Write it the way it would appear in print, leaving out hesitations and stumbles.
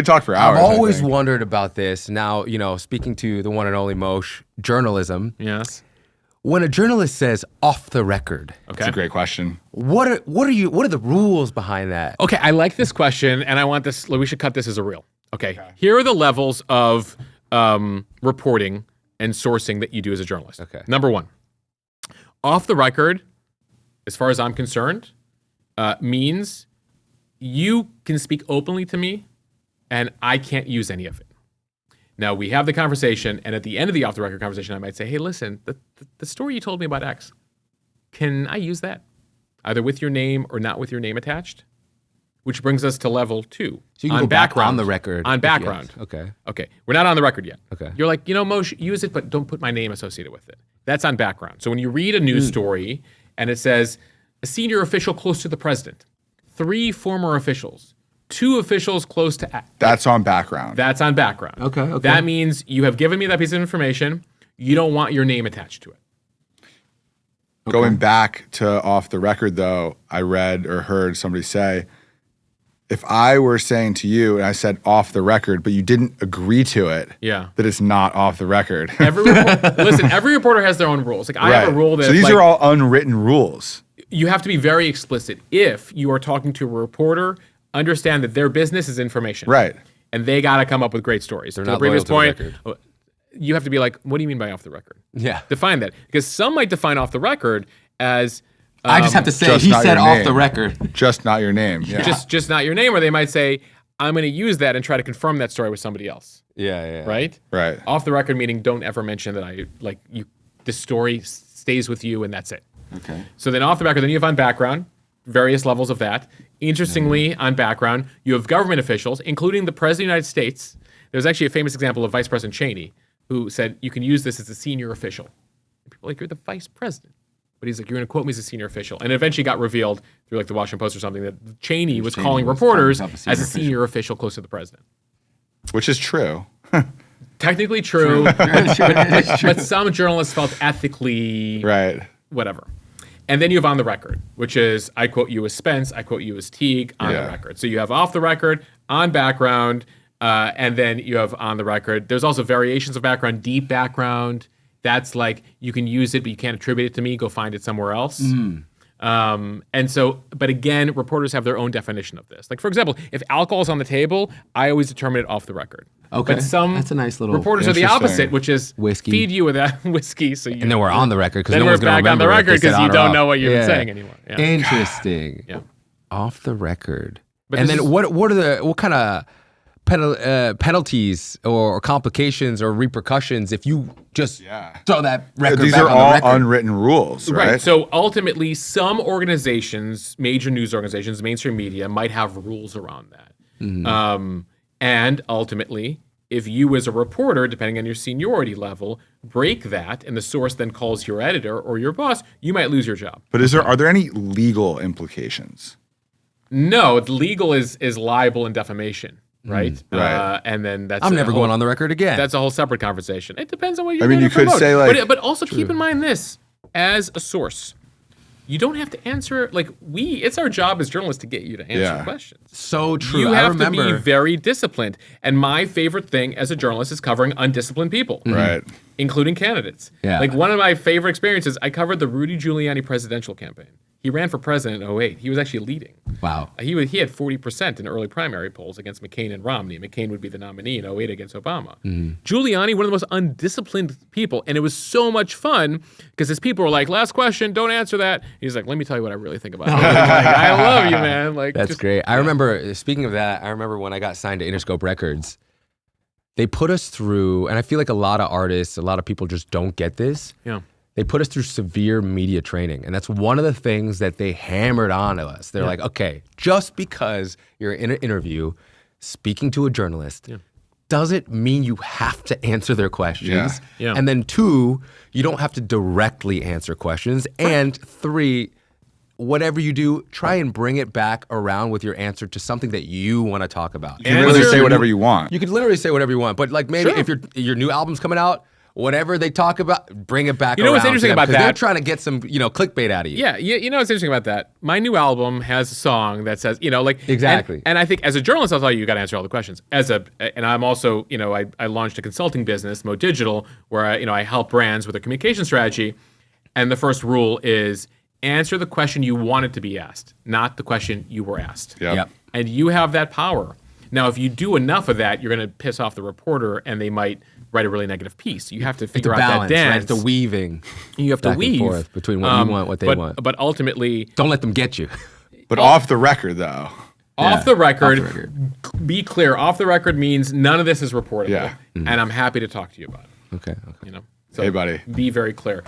We talk for hours. I've always wondered about this. Now, speaking to the one and only Mosh, journalism. Yes. When a journalist says off the record, That's a great question. what are the rules behind that? Okay, I like this question, and I want this. We should cut this as a reel. Okay. Here are the levels of reporting and sourcing that you do as a journalist. Okay. Number one, off the record, as far as I'm concerned, means you can speak openly to me, and I can't use any of it. Now, we have the conversation, and at the end of the off-the-record conversation, I might say, hey, listen, the story you told me about X, can I use that? Either with your name or not with your name attached? Which brings us to level 2. So you can go back on the record. On background. Okay. Okay. We're not on the record yet. Okay. You're like, Mosh, use it, but don't put my name associated with it. That's on background. So when you read a news story and it says, a senior official close to the president, 3 former officials, 2 officials close to... That's on background. That's on background. Okay. That means you have given me that piece of information. You don't want your name attached to it. Going back to off the record, though, I read or heard somebody say, if I were saying to you and I said off the record, but you didn't agree to it, that it's not off the record. Listen, every reporter has their own rules. Like I have a rule that... So these are all unwritten rules. You have to be very explicit. If you are talking to a reporter, understand that their business is information. Right. And they got to come up with great stories. They're to not the previous loyal to point, the record. you have to be like, what do you mean by off the record? Yeah. Define that. Because some might define off the record as... I just have to say, just he not said your off name. the record. Just not your name. Yeah. just not your name, or they might say, I'm going to use that and try to confirm that story with somebody else. Yeah. Right? Right. Off the record meaning don't ever mention that this story stays with you and that's it. Okay. So then off the record, then you have on background, various levels of that. Interestingly, on background, you have government officials, including the President of the United States. There's actually a famous example of Vice President Cheney, who said, you can use this as a senior official. And people are like, you're the vice president. But he's like, you're going to quote me as a senior official. And it eventually got revealed through like the Washington Post or something that Cheney was calling reporters as a senior official close to the president. Which is true. Technically true, but some journalists felt ethically whatever. And then you have on the record, which is I quote you as Spence, I quote you as Teague on the record. So you have off the record, on background, and then you have on the record. There's also variations of background, deep background. That's like you can use it, but you can't attribute it to me. Go find it somewhere else. And so, but again, reporters have their own definition of this. Like, for example, if alcohol is on the table, I always determine it off the record. Okay. But some That's a nice little reporters are the opposite, which is whiskey. Feed you with that whiskey. So you, And then we're on the record because then no we're one's going to back on remember the if they record said because you on or don't off. know what you've been saying anymore. Yeah. Interesting. Yeah. Off the record. But and this then is- what kind of penalties or complications or repercussions if you just throw that record These back are on the all record? unwritten rules, right? So ultimately, some organizations, major news organizations, mainstream media, might have rules around that. And ultimately, if you as a reporter, depending on your seniority level, break that and the source then calls your editor or your boss, you might lose your job. But are there any legal implications? No, legal is libel and defamation, right? Right. And then that's I'm never going on the record again. That's a whole separate conversation. It depends on what you're I mean, going you to could promote. say, like- but also keep in mind this, as a source, you don't have to answer, it's our job as journalists to get you to answer questions. so true. You I have remember. to be very disciplined. And my favorite thing as a journalist is covering undisciplined people. Right. Including candidates. Yeah. Like one of my favorite experiences, I covered the Rudy Giuliani presidential campaign. He ran for president in 2008. He was actually leading. Wow. He had 40% in early primary polls against McCain and Romney. McCain would be the nominee in 2008 against Obama. Giuliani, one of the most undisciplined people. And it was so much fun because his people were like, last question, don't answer that. He's like, let me tell you what I really think about it. I love you, man. That's great. I remember, speaking of that, I remember when I got signed to Interscope Records, they put us through, and I feel like a lot of artists, a lot of people just don't get this. Yeah. They put us through severe media training. And that's one of the things that they hammered on us. They're like, okay, just because you're in an interview speaking to a journalist doesn't mean you have to answer their questions. Yeah. And then 2, you don't have to directly answer questions. And 3, whatever you do, try and bring it back around with your answer to something that you want to talk about. You can really say whatever you want. You could literally say whatever you want. But like maybe if your new album's coming out, whatever they talk about, bring it back. You know what's interesting about that? They're trying to get some, clickbait out of you. Yeah, you know what's interesting about that? My new album has a song that says, Exactly. And I think as a journalist, I'll tell you got to answer all the questions. And I'm also, I launched a consulting business, Mo Digital, where I help brands with their communication strategy. And the first rule is answer the question you wanted to be asked, not the question you were asked. Yep. And you have that power. Now, if you do enough of that, you're going to piss off the reporter, and they might write a really negative piece. You have to figure out balance, that dance. Right? It's the weaving. You have to weave forth between what you want, what they want. But ultimately, don't let them get you. But off the record, though. Off the record, be clear. Off the record means none of this is reportable. Yeah. And I'm happy to talk to you about it. Okay. So hey, buddy. Be very clear.